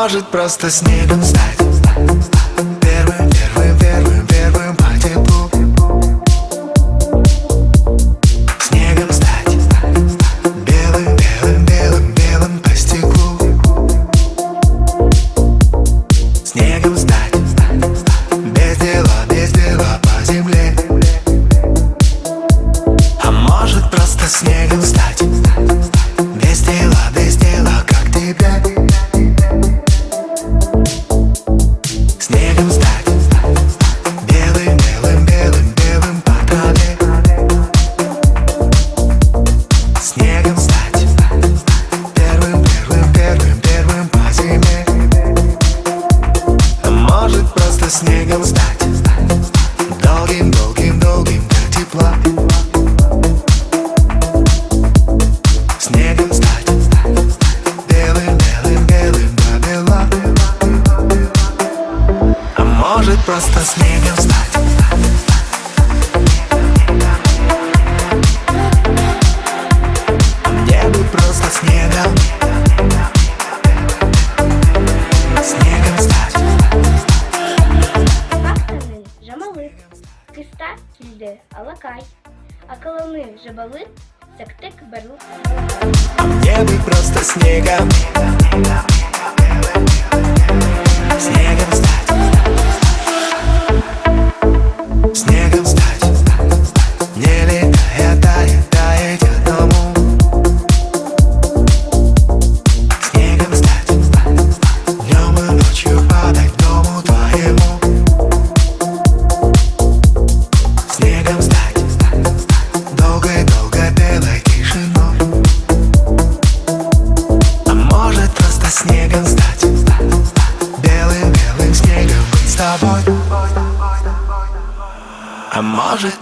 может просто снегом стать. Первым, первым, первым, первым по теплу. Снегом стать. Белым, белым, белым, белым по стеклу. Снегом стать. Без дела по земле. А может просто снегом стать. Без дела, как тебя. Снегом стать. Белым, белым, белым, белым по траве. Снегом стать. Первым, первым, первым, первым по зиме. А может просто снегом стать. Долгим, долгим, долгим до тепла. Снегом стать. Белым, белым, белым до бела. А может просто снегом стать. Мне бы просто снегом. Снегом стать. Фактами жамалы, кыста килде алакай, акыланы жабалы, сектек барлык. Мне бы просто снегом. Снегом стать. Снегом стать. Не летая, тает одному. Снегом стать. Днем и ночью падать дому твоему. Снегом стать. Долгой-долгой белой тишиной. А может просто снегом стать. Белым, белым снегом быть с тобой. А может